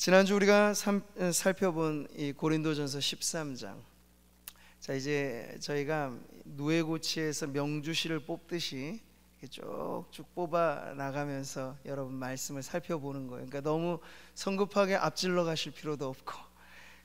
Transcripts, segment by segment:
지난주 우리가 살펴본 이 고린도전서 13장. 자, 이제 저희가 누에고치에서 명주실을 뽑듯이 쭉쭉 뽑아 나가면서 여러분 말씀을 살펴보는 거예요. 그러니까 너무 성급하게 앞질러 가실 필요도 없고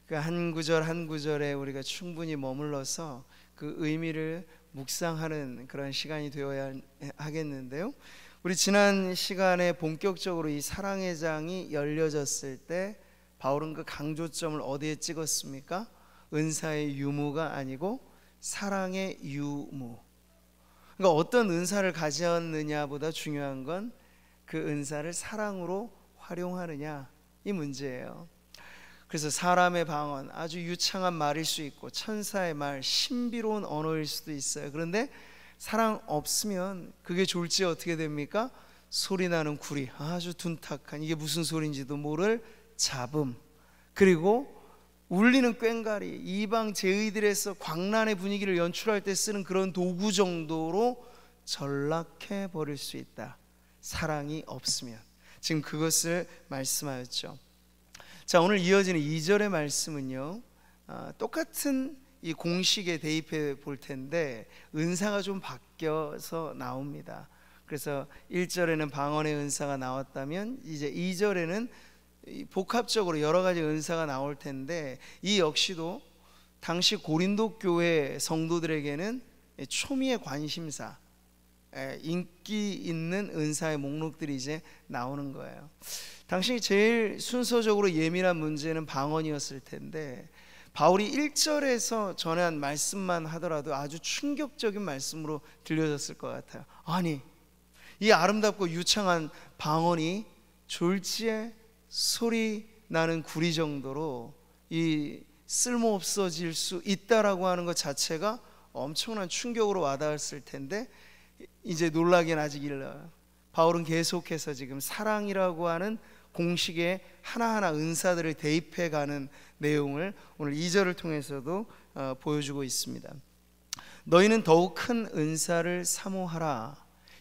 그 한 구절 한 구절에 우리가 충분히 머물러서 그 의미를 묵상하는 그런 시간이 되어야 하겠는데요. 우리 지난 시간에 본격적으로 이 사랑의 장이 열려졌을 때 바울은 그 강조점을 어디에 찍었습니까? 은사의 유무가 아니고 사랑의 유무. 그러니까 어떤 은사를 가졌느냐보다 중요한 건 그 은사를 사랑으로 활용하느냐, 이 문제예요. 그래서 사람의 방언, 아주 유창한 말일 수 있고 천사의 말, 신비로운 언어일 수도 있어요. 그런데 사랑 없으면 그게 졸지에 어떻게 됩니까? 소리나는 구리, 아주 둔탁한, 이게 무슨 소리인지도 모를 잡음, 그리고 울리는 꽹과리, 이방 제의들에서 광란의 분위기를 연출할 때 쓰는 그런 도구 정도로 전락해 버릴 수 있다, 사랑이 없으면. 지금 그것을 말씀하였죠. 자, 오늘 이어지는 2절의 말씀은요, 똑같은 이 공식에 대입해 볼 텐데 은사가 좀 바뀌어서 나옵니다. 그래서 1절에는 방언의 은사가 나왔다면 이제 2절에는 복합적으로 여러 가지 은사가 나올 텐데, 이 역시도 당시 고린도 교회 성도들에게는 초미의 관심사, 인기 있는 은사의 목록들이 이제 나오는 거예요. 당시 제일 순서적으로 예민한 문제는 방언이었을 텐데 바울이 1절에서 전한 말씀만 하더라도 아주 충격적인 말씀으로 들려졌을 것 같아요. 아니, 이 아름답고 유창한 방언이 졸지에 소리 나는 구리 정도로 이 쓸모없어질 수 있다라고 하는 것 자체가 엄청난 충격으로 와닿았을 텐데 이제 놀라긴 아직 일러요. 바울은 계속해서 지금 사랑이라고 하는 공식에 하나하나 은사들을 대입해가는 내용을 오늘 2절을 통해서도 보여주고 있습니다. 너희는 더욱 큰 은사를 사모하라.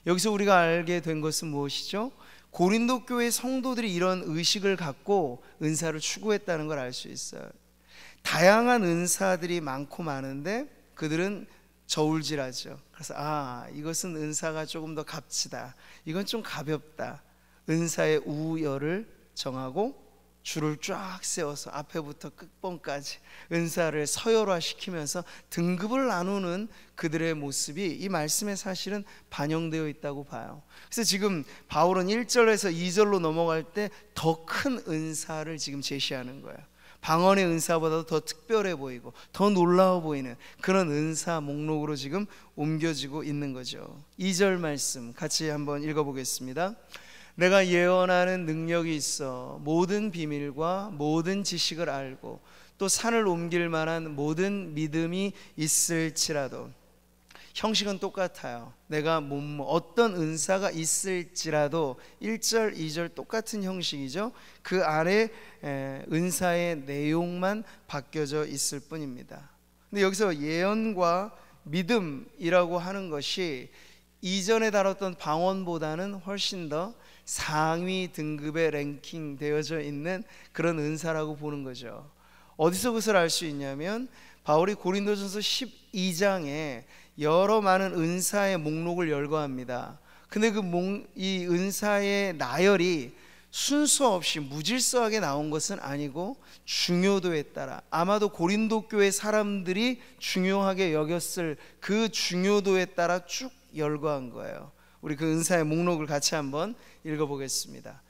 여기서 우리가 알게 된 것은 무엇이죠? 고린도 교회 성도들이 이런 의식을 갖고 은사를 추구했다는 걸 알 수 있어요. 다양한 은사들이 많고 많은데 그들은 저울질하죠. 그래서 이것은 은사가 조금 더 값지다, 이건 좀 가볍다, 은사의 우열을 정하고 줄을 쫙 세워서 앞에부터 끝번까지 은사를 서열화시키면서 등급을 나누는 그들의 모습이 이 말씀에 사실은 반영되어 있다고 봐요. 그래서 지금 바울은 1절에서 2절로 넘어갈 때 더 큰 은사를 지금 제시하는 거예요. 방언의 은사보다도 더 특별해 보이고 더 놀라워 보이는 그런 은사 목록으로 지금 옮겨지고 있는 거죠. 2절 말씀 같이 한번 읽어보겠습니다. 내가 예언하는 능력이 있어 모든 비밀과 모든 지식을 알고 또 산을 옮길 만한 모든 믿음이 있을지라도. 형식은 똑같아요. 내가 어떤 은사가 있을지라도 1절 2절 똑같은 형식이죠. 그 안에 은사의 내용만 바뀌어져 있을 뿐입니다. 근데 여기서 예언과 믿음이라고 하는 것이 이전에 다뤘던 방언보다는 훨씬 더 상위 등급에 랭킹 되어져 있는 그런 은사라고 보는 거죠. 어디서 그것을 알 수 있냐면 바울이 고린도전서 12장에 여러 많은 은사의 목록을 열거합니다. 근데 이 은사의 나열이 순서 없이 무질서하게 나온 것은 아니고 중요도에 따라, 아마도 고린도 교회 사람들이 중요하게 여겼을 그 중요도에 따라 쭉 열거한 거예요. 우리 그 은사의 목록을 같이 한번 읽어보겠습니다.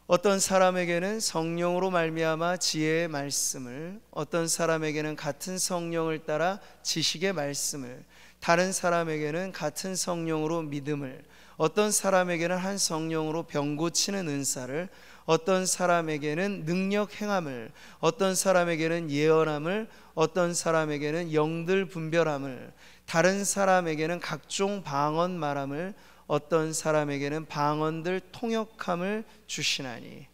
어떤 사람에게는 성령으로 말미암아 지혜의 말씀을, 어떤 사람에게는 같은 성령을 따라 지식의 말씀을, 다른 사람에게는 같은 성령으로 믿음을, 어떤 사람에게는 한 성령으로 병 고치는 은사를, 어떤 사람에게는 능력 행함을, 어떤 사람에게는 예언함을, 어떤 사람에게는 영들 분별함을, 다른 사람에게는 각종 방언 말함을, 어떤 사람에게는 방언들 통역함을 주시나니.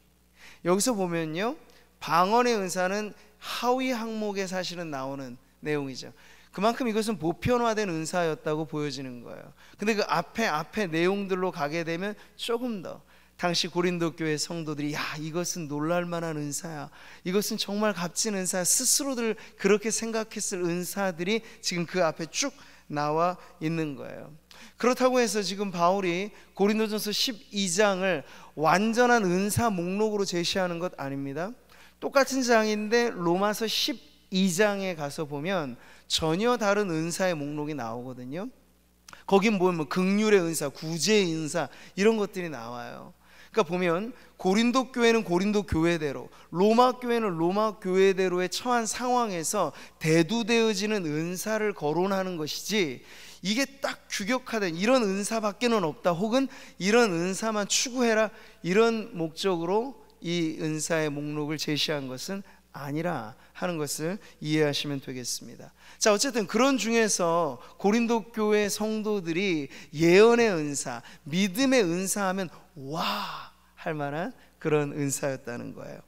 여기서 보면요, 방언의 은사는 하위 항목에 사실은 나오는 내용이죠. 그만큼 이것은 보편화된 은사였다고 보여지는 거예요. 근데 그 앞에 내용들로 가게 되면 조금 더 당시 고린도 교회 성도들이 야, 이것은 놀랄만한 은사야, 이것은 정말 값진 은사야, 스스로들 그렇게 생각했을 은사들이 지금 그 앞에 쭉 나와 있는 거예요. 그렇다고 해서 지금 바울이 고린도전서 12장을 완전한 은사 목록으로 제시하는 것 아닙니다. 똑같은 장인데 로마서 12장에 가서 보면 전혀 다른 은사의 목록이 나오거든요. 거긴 보면 긍휼의 은사, 구제의 은사 이런 것들이 나와요. 그러니까 보면 고린도 교회는 고린도 교회대로, 로마 교회는 로마 교회대로의 처한 상황에서 대두되어지는 은사를 거론하는 것이지, 이게 딱 규격화된 이런 은사밖에는 없다, 혹은 이런 은사만 추구해라, 이런 목적으로 이 은사의 목록을 제시한 것은 아니라 하는 것을 이해하시면 되겠습니다. 자, 어쨌든 그런 중에서 고린도 교회 성도들이 예언의 은사, 믿음의 은사 하면 와 할 만한 그런 은사였다는 거예요.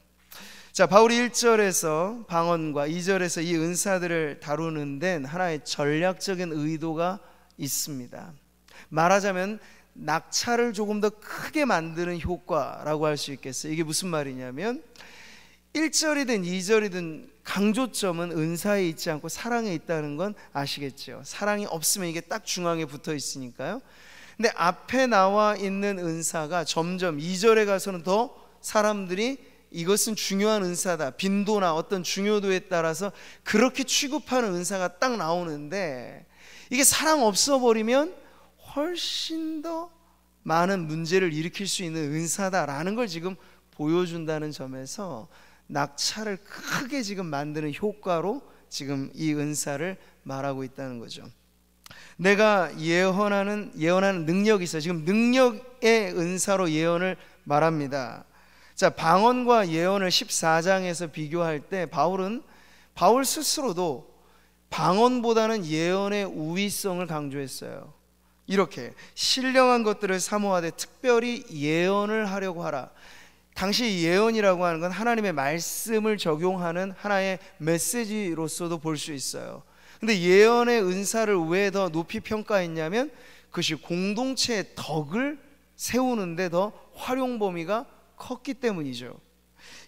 자, 바울이 1절에서 방언과 2절에서 이 은사들을 다루는 데는 하나의 전략적인 의도가 있습니다. 말하자면 낙차를 조금 더 크게 만드는 효과라고 할 수 있겠어요. 이게 무슨 말이냐면 1절이든 2절이든 강조점은 은사에 있지 않고 사랑에 있다는 건 아시겠죠. 사랑이 없으면 이게 딱 중앙에 붙어 있으니까요. 근데 앞에 나와 있는 은사가 점점 2절에 가서는 더 사람들이 이것은 중요한 은사다, 빈도나 어떤 중요도에 따라서 그렇게 취급하는 은사가 딱 나오는데, 이게 사랑 없어 버리면 훨씬 더 많은 문제를 일으킬 수 있는 은사다라는 걸 지금 보여준다는 점에서 낙차를 크게 지금 만드는 효과로 지금 이 은사를 말하고 있다는 거죠. 내가 예언하는 능력이 있어요. 지금 능력의 은사로 예언을 말합니다. 자, 방언과 예언을 14장에서 비교할 때 바울 스스로도 방언보다는 예언의 우위성을 강조했어요. 이렇게 신령한 것들을 사모하되 특별히 예언을 하려고 하라. 당시 예언이라고 하는 건 하나님의 말씀을 적용하는 하나의 메시지로서도 볼 수 있어요. 근데 예언의 은사를 왜 더 높이 평가했냐면 그것이 공동체의 덕을 세우는데 더 활용 범위가 컸기 때문이죠.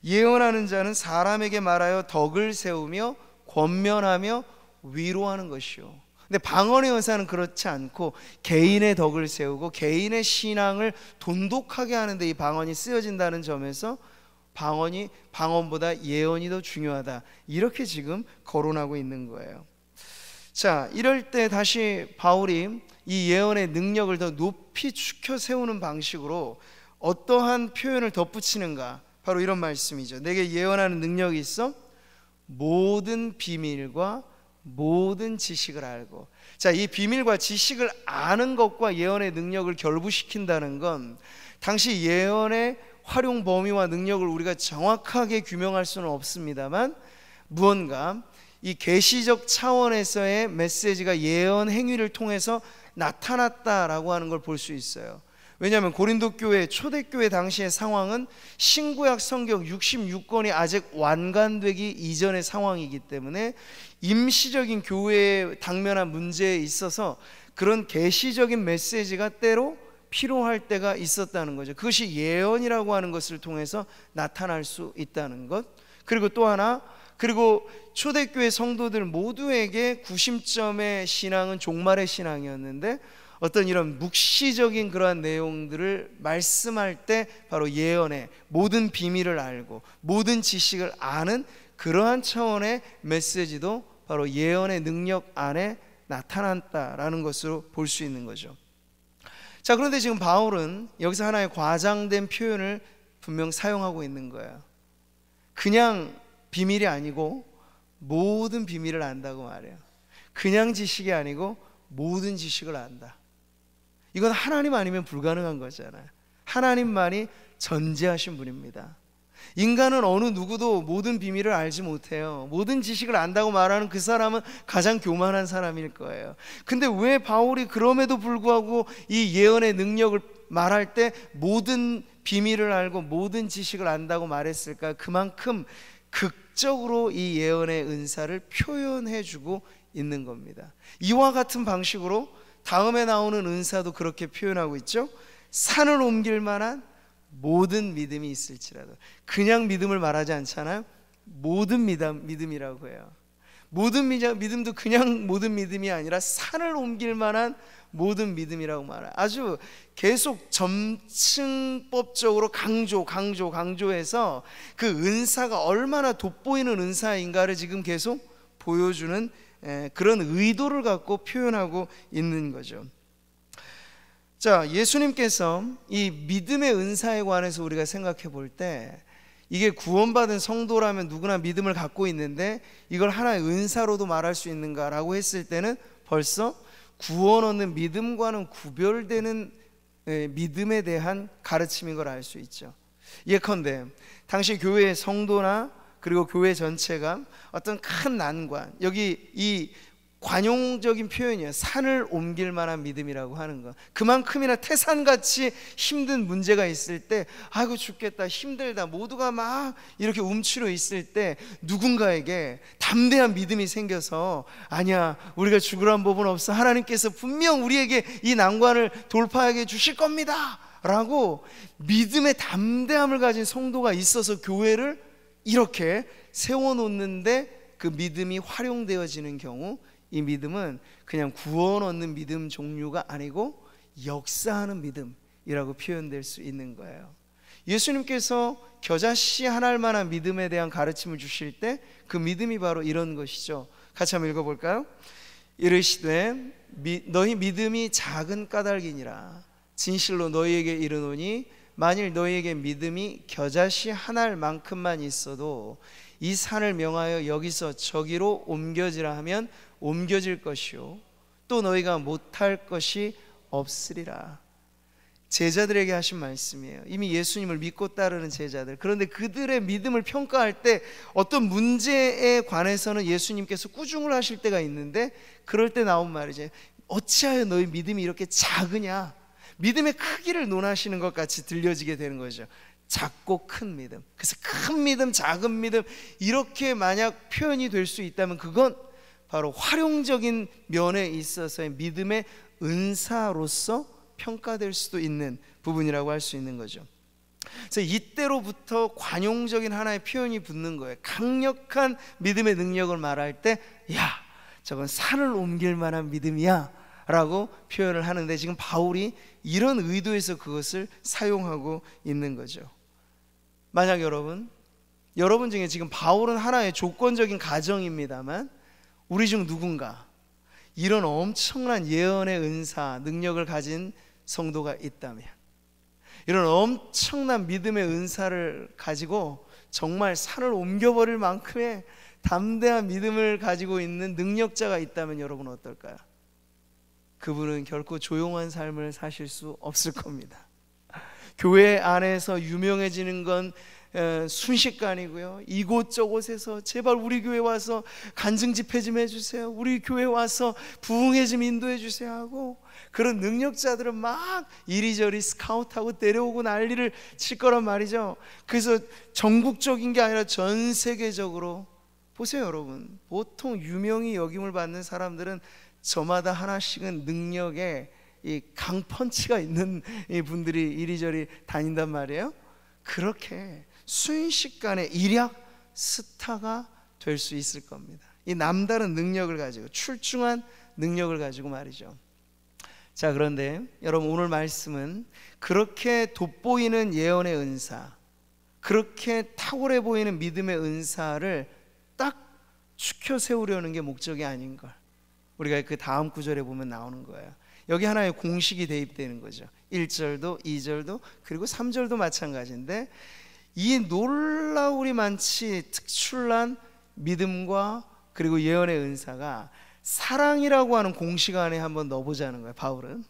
예언하는 자는 사람에게 말하여 덕을 세우며 권면하며 위로하는 것이요. 근데 방언의 은사는 그렇지 않고 개인의 덕을 세우고 개인의 신앙을 돈독하게 하는데 이 방언이 쓰여진다는 점에서 방언보다 예언이 더 중요하다, 이렇게 지금 거론하고 있는 거예요. 자, 이럴 때 다시 바울이 이 예언의 능력을 더 높이 축혀 세우는 방식으로 어떠한 표현을 덧붙이는가, 바로 이런 말씀이죠. 내게 예언하는 능력이 있어 모든 비밀과 모든 지식을 알고. 자, 이 비밀과 지식을 아는 것과 예언의 능력을 결부시킨다는 건 당시 예언의 활용 범위와 능력을 우리가 정확하게 규명할 수는 없습니다만, 무언가 이 계시적 차원에서의 메시지가 예언 행위를 통해서 나타났다라고 하는 걸 볼 수 있어요. 왜냐하면 고린도 교회, 초대교회 당시의 상황은 신구약 성경 66권이 아직 완간되기 이전의 상황이기 때문에 임시적인 교회에 당면한 문제에 있어서 그런 계시적인 메시지가 때로 필요할 때가 있었다는 거죠. 그것이 예언이라고 하는 것을 통해서 나타날 수 있다는 것. 그리고 또 하나, 그리고 초대교회 성도들 모두에게 구심점의 신앙은 종말의 신앙이었는데, 어떤 이런 묵시적인 그러한 내용들을 말씀할 때 바로 예언의 모든 비밀을 알고 모든 지식을 아는 그러한 차원의 메시지도 바로 예언의 능력 안에 나타났다라는 것으로 볼 수 있는 거죠. 자, 그런데 지금 바울은 여기서 하나의 과장된 표현을 분명 사용하고 있는 거예요. 그냥 비밀이 아니고 모든 비밀을 안다고 말해요. 그냥 지식이 아니고 모든 지식을 안다. 이건 하나님 아니면 불가능한 거잖아요. 하나님만이 전지하신 분입니다. 인간은 어느 누구도 모든 비밀을 알지 못해요. 모든 지식을 안다고 말하는 그 사람은 가장 교만한 사람일 거예요. 근데 왜 바울이 그럼에도 불구하고 이 예언의 능력을 말할 때 모든 비밀을 알고 모든 지식을 안다고 말했을까? 그만큼 극적으로 이 예언의 은사를 표현해주고 있는 겁니다. 이와 같은 방식으로 다음에 나오는 은사도 그렇게 표현하고 있죠. 산을 옮길 만한 모든 믿음이 있을지라도. 그냥 믿음을 말하지 않잖아요. 모든 믿음이라고 해요. 모든 믿음도 그냥 모든 믿음이 아니라 산을 옮길 만한 모든 믿음이라고 말해요. 아주 계속 점층법적으로 강조해서 그 은사가 얼마나 돋보이는 은사인가를 지금 계속 보여주는 그런 의도를 갖고 표현하고 있는 거죠. 자, 예수님께서 이 믿음의 은사에 관해서 우리가 생각해 볼 때, 이게 구원받은 성도라면 누구나 믿음을 갖고 있는데 이걸 하나의 은사로도 말할 수 있는가라고 했을 때는 벌써 구원 얻는 믿음과는 구별되는 믿음에 대한 가르침인 걸 알 수 있죠. 예컨대 당시 교회의 성도나 그리고 교회 전체가 어떤 큰 난관, 여기 이 관용적인 표현이에요. 산을 옮길 만한 믿음이라고 하는 거. 그만큼이나 태산같이 힘든 문제가 있을 때, 아이고 죽겠다, 힘들다, 모두가 막 이렇게 움츠려 있을 때 누군가에게 담대한 믿음이 생겨서, 아니야, 우리가 죽으란 법은 없어, 하나님께서 분명 우리에게 이 난관을 돌파하게 주실 겁니다 라고 믿음의 담대함을 가진 성도가 있어서 교회를 이렇게 세워놓는데 그 믿음이 활용되어지는 경우, 이 믿음은 그냥 구원 얻는 믿음 종류가 아니고 역사하는 믿음이라고 표현될 수 있는 거예요. 예수님께서 겨자씨 하나일 만한 믿음에 대한 가르침을 주실 때 그 믿음이 바로 이런 것이죠. 같이 한번 읽어볼까요? 이르시되 너희 믿음이 작은 까닭이니라. 진실로 너희에게 이르노니 만일 너희에게 믿음이 겨자씨 하나일 만큼만 있어도 이 산을 명하여 여기서 저기로 옮겨지라 하면 옮겨질 것이요 또 너희가 못할 것이 없으리라. 제자들에게 하신 말씀이에요. 이미 예수님을 믿고 따르는 제자들. 그런데 그들의 믿음을 평가할 때 어떤 문제에 관해서는 예수님께서 꾸중을 하실 때가 있는데, 그럴 때 나온 말이죠. 어찌하여 너희 믿음이 이렇게 작으냐. 믿음의 크기를 논하시는 것 같이 들려지게 되는 거죠. 작고 큰 믿음. 그래서 큰 믿음, 작은 믿음, 이렇게 만약 표현이 될 수 있다면 그건 바로 활용적인 면에 있어서의 믿음의 은사로서 평가될 수도 있는 부분이라고 할 수 있는 거죠. 그래서 이때로부터 관용적인 하나의 표현이 붙는 거예요. 강력한 믿음의 능력을 말할 때, 야, 저건 산을 옮길 만한 믿음이야 라고 표현을 하는데, 지금 바울이 이런 의도에서 그것을 사용하고 있는 거죠. 만약 여러분 중에 지금 바울은 하나의 조건적인 가정입니다만, 우리 중 누군가 이런 엄청난 예언의 은사, 능력을 가진 성도가 있다면, 이런 엄청난 믿음의 은사를 가지고 정말 산을 옮겨버릴 만큼의 담대한 믿음을 가지고 있는 능력자가 있다면 여러분 어떨까요? 그분은 결코 조용한 삶을 사실 수 없을 겁니다. 교회 안에서 유명해지는 건 순식간이고요. 이곳저곳에서 제발 우리 교회 와서 간증 집회 좀 해주세요, 우리 교회 와서 부흥회 좀 인도해 주세요 하고, 그런 능력자들은 막 이리저리 스카우트하고 데려오고 난리를 칠 거란 말이죠. 그래서 전국적인 게 아니라 전 세계적으로 보세요. 여러분, 보통 유명히 여김을 받는 사람들은 저마다 하나씩은 능력에 이 강펀치가 있는 이 분들이 이리저리 다닌단 말이에요. 그렇게 순식간에 일약 스타가 될 수 있을 겁니다. 이 남다른 능력을 가지고, 출중한 능력을 가지고 말이죠. 자, 그런데 여러분, 오늘 말씀은 그렇게 돋보이는 예언의 은사, 그렇게 탁월해 보이는 믿음의 은사를 딱 추켜 세우려는 게 목적이 아닌걸, 우리가 그 다음 구절에 보면 나오는 거예요. 여기 하나의 공식이 대입되는 거죠. 1절도 2절도 그리고 3절도 마찬가지인데, 이 놀라우리 많지 특출난 믿음과 그리고 예언의 은사가 사랑이라고 하는 공식 안에 한번 넣어보자는 거예요, 바울은.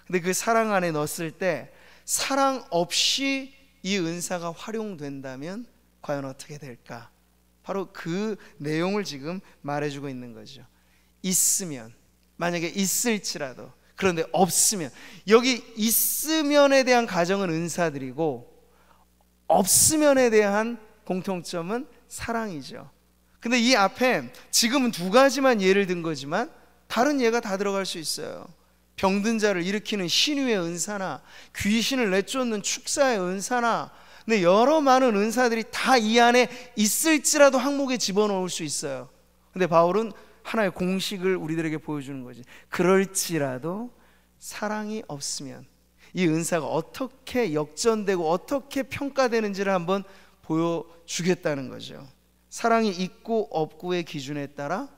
근데 그 사랑 안에 넣었을 때 사랑 없이 이 은사가 활용된다면 과연 어떻게 될까? 바로 그 내용을 지금 말해주고 있는 거죠. 있으면, 만약에 있을지라도, 그런데 없으면, 여기 있으면에 대한 가정은 은사들이고 없으면에 대한 공통점은 사랑이죠. 근데 이 앞에 지금은 두 가지만 예를 든 거지만 다른 예가 다 들어갈 수 있어요. 병든 자를 일으키는 신유의 은사나 귀신을 내쫓는 축사의 은사나, 근데 여러 많은 은사들이 다 이 안에 있을지라도 항목에 집어넣을 수 있어요. 근데 바울은 하나의 공식을 우리들에게 보여주는 거지. 그럴지라도 사랑이 없으면 이 은사가 어떻게 역전되고 어떻게 평가되는지를 한번 보여주겠다는 거죠. 사랑이 있고 없고의 기준에 따라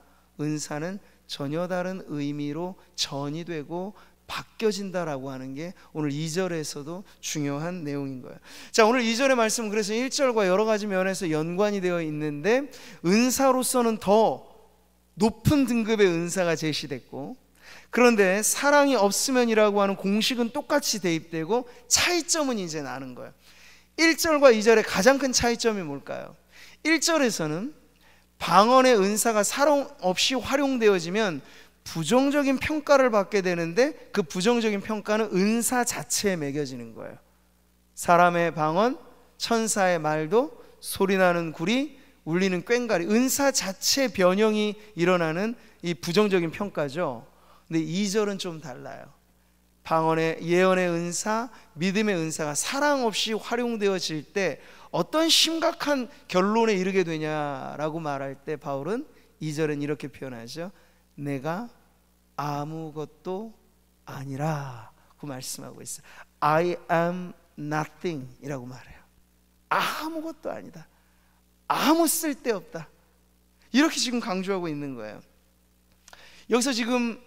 은사는 전혀 다른 의미로 전이되고 바뀌어진다라고 하는 게 오늘 2절에서도 중요한 내용인 거예요. 자, 오늘 2절의 말씀은 그래서 1절과 여러 가지 면에서 연관이 되어 있는데, 은사로서는 더 높은 등급의 은사가 제시됐고, 그런데 사랑이 없으면이라고 하는 공식은 똑같이 대입되고 차이점은 이제 나는 거예요. 1절과 2절의 가장 큰 차이점이 뭘까요? 1절에서는 방언의 은사가 사랑 없이 활용되어지면 부정적인 평가를 받게 되는데, 그 부정적인 평가는 은사 자체에 매겨지는 거예요. 사람의 방언, 천사의 말도, 소리나는 구리, 울리는 꽹과리, 은사 자체 변형이 일어나는 이 부정적인 평가죠. 근데 2절은 좀 달라요. 방언의, 예언의 은사, 믿음의 은사가 사랑 없이 활용되어질 때 어떤 심각한 결론에 이르게 되냐라고 말할 때 바울은 2절은 이렇게 표현하죠. 내가 아무것도 아니라고 말씀하고 있어요. I am nothing 이라고 말해요. 아무것도 아니다, 아무 쓸데없다, 이렇게 지금 강조하고 있는 거예요. 여기서 지금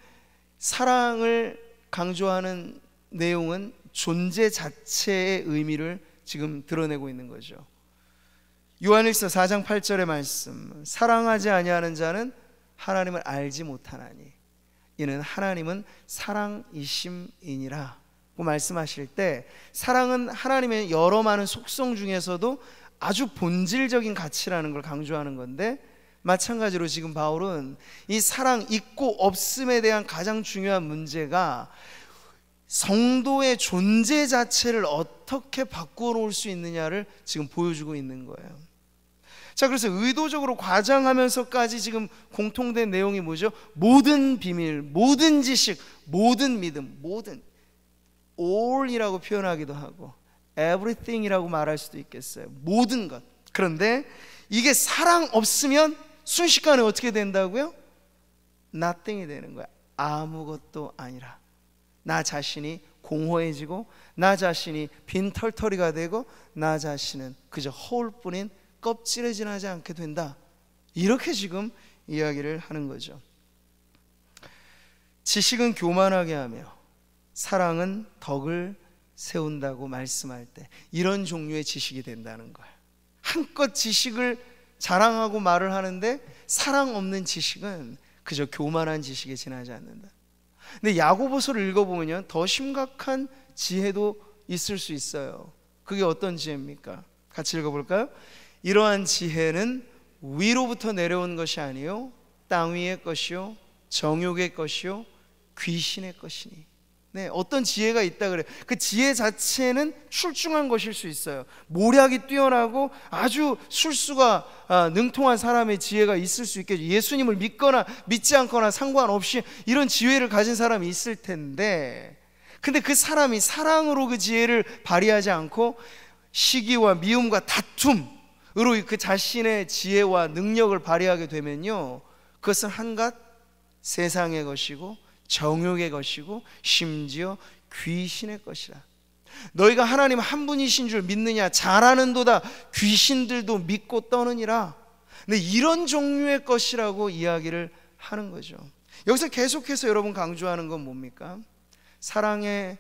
사랑을 강조하는 내용은 존재 자체의 의미를 지금 드러내고 있는 거죠. 요한일서 4장 8절의 말씀, 사랑하지 아니하는 자는 하나님을 알지 못하나니 이는 하나님은 사랑이심이니라 고 말씀하실 때, 사랑은 하나님의 여러 많은 속성 중에서도 아주 본질적인 가치라는 걸 강조하는 건데, 마찬가지로 지금 바울은 이 사랑 있고 없음에 대한 가장 중요한 문제가 성도의 존재 자체를 어떻게 바꾸어 놓을 수 있느냐를 지금 보여주고 있는 거예요. 자, 그래서 의도적으로 과장하면서까지 지금 공통된 내용이 뭐죠? 모든 비밀, 모든 지식, 모든 믿음, 모든, all이라고 표현하기도 하고 everything이라고 말할 수도 있겠어요. 모든 것. 그런데 이게 사랑 없으면 순식간에 어떻게 된다고요? nothing이 되는 거야. 아무것도 아니라. 나 자신이 공허해지고, 나 자신이 빈털터리가 되고, 나 자신은 그저 허울뿐인 껍질에 지나지 않게 된다, 이렇게 지금 이야기를 하는 거죠. 지식은 교만하게 하며 사랑은 덕을 세운다고 말씀할 때 이런 종류의 지식이 된다는 거예요. 한껏 지식을 자랑하고 말을 하는데 사랑 없는 지식은 그저 교만한 지식에 지나지 않는다. 근데 야고보서를 읽어보면 더 심각한 지혜도 있을 수 있어요. 그게 어떤 지혜입니까? 같이 읽어볼까요? 이러한 지혜는 위로부터 내려온 것이 아니요 땅 위의 것이요 정욕의 것이요 귀신의 것이니. 네, 어떤 지혜가 있다 그래요. 그 지혜 자체는 출중한 것일 수 있어요. 모략이 뛰어나고 아주 술수가 능통한 사람의 지혜가 있을 수 있겠죠. 예수님을 믿거나 믿지 않거나 상관없이 이런 지혜를 가진 사람이 있을 텐데, 근데 그 사람이 사랑으로 그 지혜를 발휘하지 않고 시기와 미움과 다툼으로 그 자신의 지혜와 능력을 발휘하게 되면요, 그것은 한갓 세상의 것이고 정욕의 것이고 심지어 귀신의 것이라. 너희가 하나님 한 분이신 줄 믿느냐? 잘하는도다 귀신들도 믿고 떠느니라. 근데 이런 종류의 것이라고 이야기를 하는 거죠. 여기서 계속해서 여러분 강조하는 건 뭡니까? 사랑에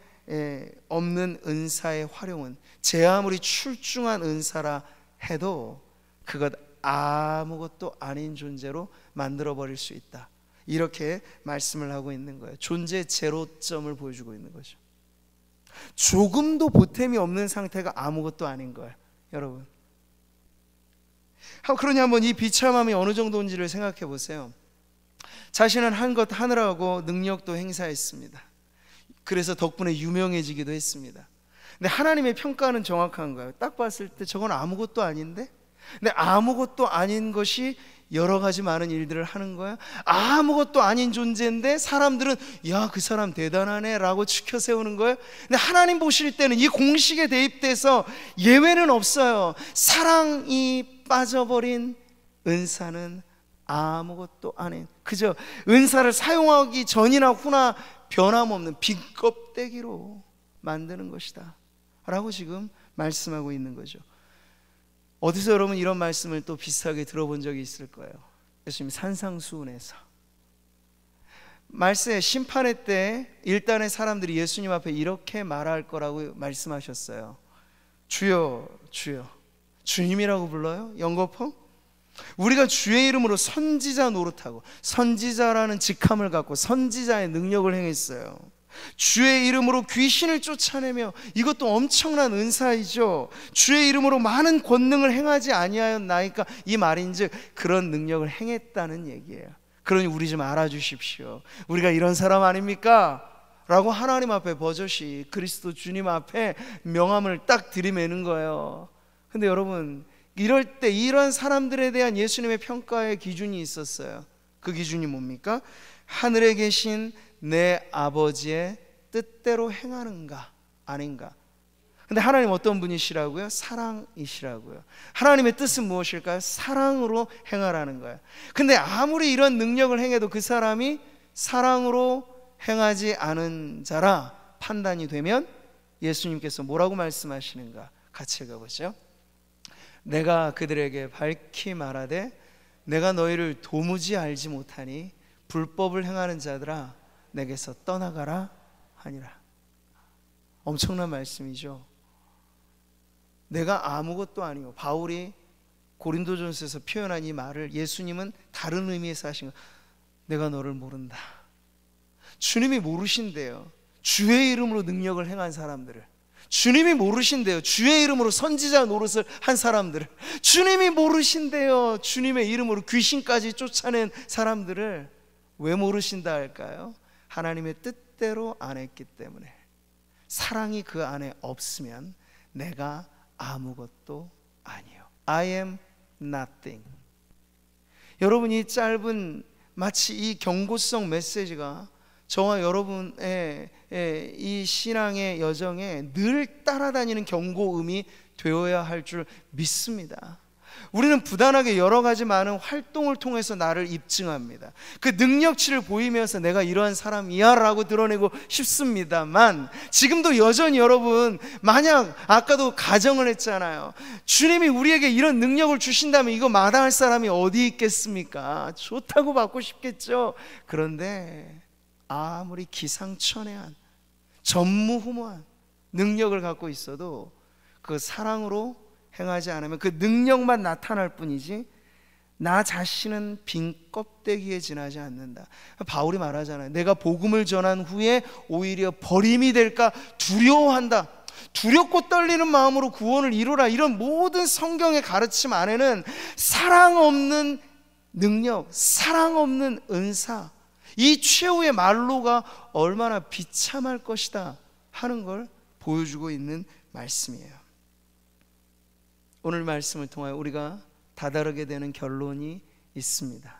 없는 은사의 활용은 제 아무리 출중한 은사라 해도 그것 아무것도 아닌 존재로 만들어버릴 수 있다, 이렇게 말씀을 하고 있는 거예요. 존재 제로점을 보여주고 있는 거죠. 조금도 보탬이 없는 상태가 아무것도 아닌 거예요, 여러분. 그러니 한번 이 비참함이 어느 정도인지를 생각해 보세요. 자신은 한 것 하느라고 능력도 행사했습니다. 그래서 덕분에 유명해지기도 했습니다. 근데 하나님의 평가는 정확한 거예요. 딱 봤을 때 저건 아무것도 아닌데? 근데 아무것도 아닌 것이 여러 가지 많은 일들을 하는 거야. 아무것도 아닌 존재인데 사람들은 야, 그 사람 대단하네 라고 치켜 세우는 거예요. 근데 하나님 보실 때는 이 공식에 대입돼서 예외는 없어요. 사랑이 빠져버린 은사는 아무것도 아닌, 그저 은사를 사용하기 전이나 후나 변함없는 빈 껍데기로 만드는 것이다 라고 지금 말씀하고 있는 거죠. 어디서 여러분 이런 말씀을 또 비슷하게 들어본 적이 있을 거예요. 예수님 산상수훈에서 말세 심판의 때 일단의 사람들이 예수님 앞에 이렇게 말할 거라고 말씀하셨어요. 주여 주여. 주님이라고 불러요? 영거펑? 우리가 주의 이름으로 선지자 노릇하고 선지자라는 직함을 갖고 선지자의 능력을 행했어요. 주의 이름으로 귀신을 쫓아내며, 이것도 엄청난 은사이죠. 주의 이름으로 많은 권능을 행하지 아니하였나이까, 이 말인즉 그런 능력을 행했다는 얘기예요. 그러니 우리 좀 알아주십시오. 우리가 이런 사람 아닙니까? 라고 하나님 앞에 버젓이 그리스도 주님 앞에 명함을 딱 들이매는 거예요. 근데 여러분, 이럴 때 이런 사람들에 대한 예수님의 평가의 기준이 있었어요. 그 기준이 뭡니까? 하늘에 계신 내 아버지의 뜻대로 행하는가 아닌가. 근데 하나님 어떤 분이시라고요? 사랑이시라고요. 하나님의 뜻은 무엇일까요? 사랑으로 행하라는 거예요. 근데 아무리 이런 능력을 행해도 그 사람이 사랑으로 행하지 않은 자라 판단이 되면 예수님께서 뭐라고 말씀하시는가 같이 읽어보죠. 내가 그들에게 밝히 말하되 내가 너희를 도무지 알지 못하니 불법을 행하는 자들아 내게서 떠나가라 하니라. 엄청난 말씀이죠. 내가 아무것도 아니요. 바울이 고린도전서에서 표현한 이 말을 예수님은 다른 의미에서 하신 거예요. 내가 너를 모른다. 주님이 모르신대요. 주의 이름으로 능력을 행한 사람들을. 주님이 모르신대요. 주의 이름으로 선지자 노릇을 한 사람들을. 주님이 모르신대요. 주님의 이름으로 귀신까지 쫓아낸 사람들을. 왜 모르신다 할까요? 하나님의 뜻대로 안 했기 때문에. 사랑이 그 안에 없으면 내가 아무것도 아니요. I am nothing. 여러분, 이 짧은 마치 이 경고성 메시지가 저와 여러분의 이 신앙의 여정에 늘 따라다니는 경고음이 되어야 할 줄 믿습니다. 우리는 부단하게 여러 가지 많은 활동을 통해서 나를 입증합니다. 그 능력치를 보이면서 내가 이러한 사람이야 라고 드러내고 싶습니다만, 지금도 여전히 여러분, 만약 아까도 가정을 했잖아요. 주님이 우리에게 이런 능력을 주신다면 이거 마다할 사람이 어디 있겠습니까? 좋다고 받고 싶겠죠. 그런데 아무리 기상천외한 전무후무한 능력을 갖고 있어도 그 사랑으로 행하지 않으면 그 능력만 나타날 뿐이지 나 자신은 빈 껍데기에 지나지 않는다. 바울이 말하잖아요. 내가 복음을 전한 후에 오히려 버림이 될까 두려워한다. 두렵고 떨리는 마음으로 구원을 이루라. 이런 모든 성경의 가르침 안에는 사랑 없는 능력, 사랑 없는 은사, 이 최후의 말로가 얼마나 비참할 것이다 하는 걸 보여주고 있는 말씀이에요. 오늘 말씀을 통하여 우리가 다다르게 되는 결론이 있습니다.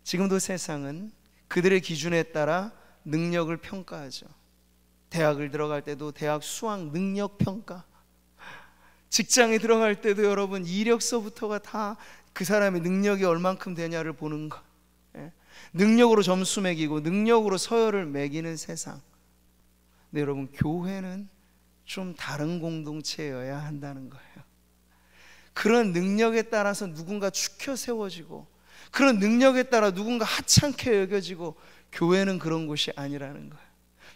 지금도 세상은 그들의 기준에 따라 능력을 평가하죠. 대학을 들어갈 때도 대학 수학 능력 평가, 직장에 들어갈 때도 여러분 이력서부터가 다 그 사람의 능력이 얼만큼 되냐를 보는 것. 능력으로 점수 매기고 능력으로 서열을 매기는 세상. 근데 여러분, 교회는 좀 다른 공동체여야 한다는 거예요. 그런 능력에 따라서 누군가 축혀 세워지고, 그런 능력에 따라 누군가 하찮게 여겨지고, 교회는 그런 곳이 아니라는 거예요.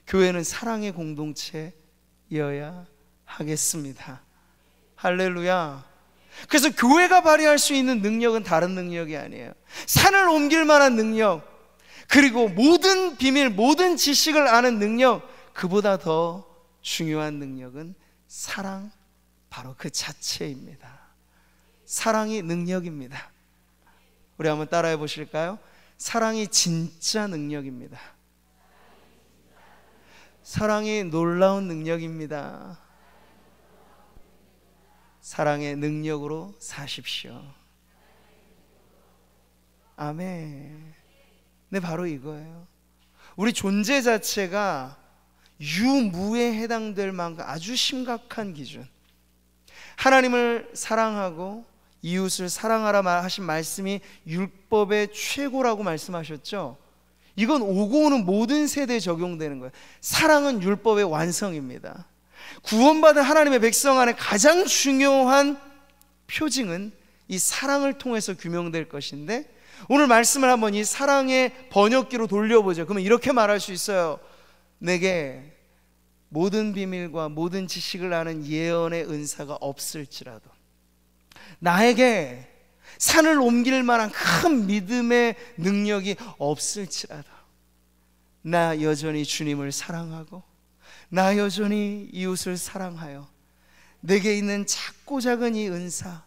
교회는 사랑의 공동체여야 하겠습니다. 할렐루야. 그래서 교회가 발휘할 수 있는 능력은 다른 능력이 아니에요. 산을 옮길 만한 능력, 그리고 모든 비밀, 모든 지식을 아는 능력, 그보다 더 중요한 능력은 사랑, 바로 그 자체입니다. 사랑이 능력입니다. 우리 한번 따라해 보실까요? 사랑이 진짜 능력입니다. 사랑이 놀라운 능력입니다. 사랑의 능력으로 사십시오. 아멘. 네, 바로 이거예요. 우리 존재 자체가 유무에 해당될 만큼 아주 심각한 기준, 하나님을 사랑하고 이웃을 사랑하라 하신 말씀이 율법의 최고라고 말씀하셨죠. 이건 오고 오는 모든 세대에 적용되는 거예요. 사랑은 율법의 완성입니다. 구원받은 하나님의 백성 안에 가장 중요한 표징은 이 사랑을 통해서 규명될 것인데, 오늘 말씀을 한번 이 사랑의 번역기로 돌려보죠. 그러면 이렇게 말할 수 있어요. 내게 모든 비밀과 모든 지식을 아는 예언의 은사가 없을지라도, 나에게 산을 옮길 만한 큰 믿음의 능력이 없을지라도, 나 여전히 주님을 사랑하고 나 여전히 이웃을 사랑하여 내게 있는 작고 작은 이 은사,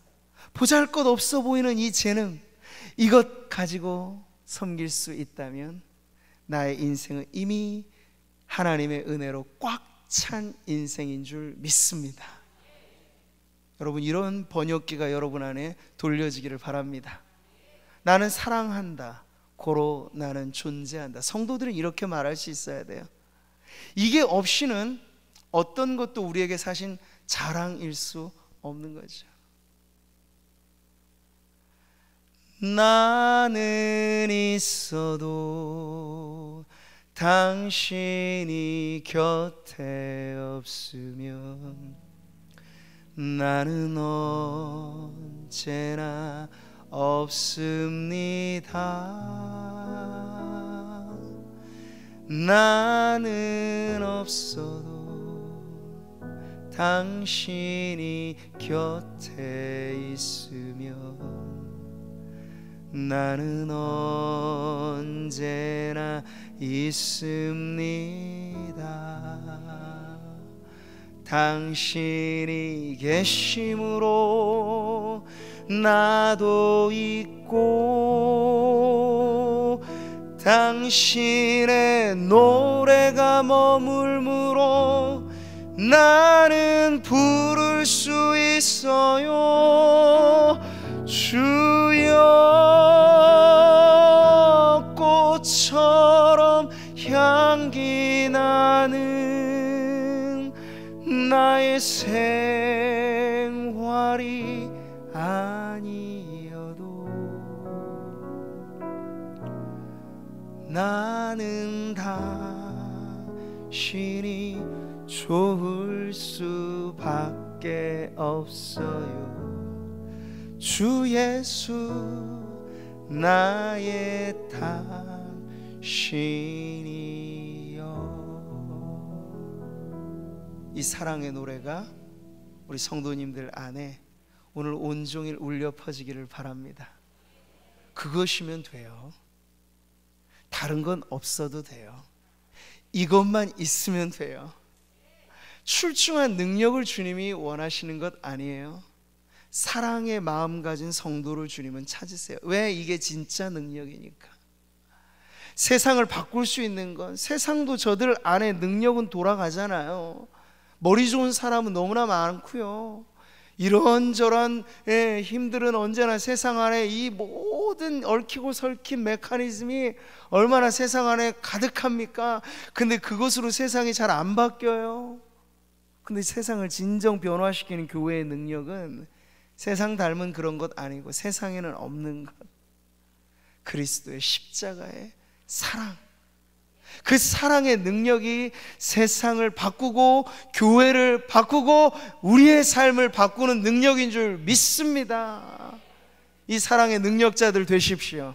보잘것없어 보이는 이 재능, 이것 가지고 섬길 수 있다면 나의 인생은 이미 하나님의 은혜로 꽉 찬 인생인 줄 믿습니다. 여러분, 이런 번역기가 여러분 안에 돌려지기를 바랍니다. 나는 사랑한다, 고로 나는 존재한다. 성도들은 이렇게 말할 수 있어야 돼요. 이게 없이는 어떤 것도 우리에게 사실 자랑일 수 없는 거죠. 나는 있어도 당신이 곁에 없으면 나는 언제나 없습니다. 나는 없어도 당신이 곁에 있으면 나는 언제나 있습니다. 당신이 계심으로 나도 있고, 당신의 노래가 머물므로 나는 부를 수 있어요. 주여, 꽃처럼 향기 나는 나의 생활이 아니어도 나는 당신이 좋을 수밖에 없어요. 주 예수, 나의 당신이여. 이 사랑의 노래가 우리 성도님들 안에 오늘 온종일 울려 퍼지기를 바랍니다. 그것이면 돼요. 다른 건 없어도 돼요. 이것만 있으면 돼요. 출중한 능력을 주님이 원하시는 것 아니에요. 사랑의 마음 가진 성도를 주님은 찾으세요. 왜? 이게 진짜 능력이니까. 세상을 바꿀 수 있는 건, 세상도 저들 안에 능력은 돌아가잖아요. 머리 좋은 사람은 너무나 많고요. 이런저런 힘들은 언제나 세상 안에 이 모든 얽히고 설킨 메커니즘이 얼마나 세상 안에 가득합니까? 근데 그것으로 세상이 잘 안 바뀌어요. 근데 세상을 진정 변화시키는 교회의 능력은 세상 닮은 그런 것 아니고, 세상에는 없는 것, 그리스도의 십자가의 사랑, 그 사랑의 능력이 세상을 바꾸고 교회를 바꾸고 우리의 삶을 바꾸는 능력인 줄 믿습니다. 이 사랑의 능력자들 되십시오.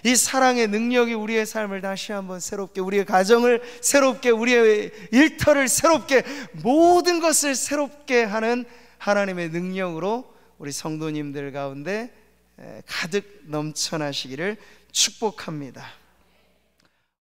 이 사랑의 능력이 우리의 삶을 다시 한번 새롭게, 우리의 가정을 새롭게, 우리의 일터를 새롭게, 모든 것을 새롭게 하는 하나님의 능력으로 우리 성도님들 가운데 가득 넘쳐나시기를 축복합니다.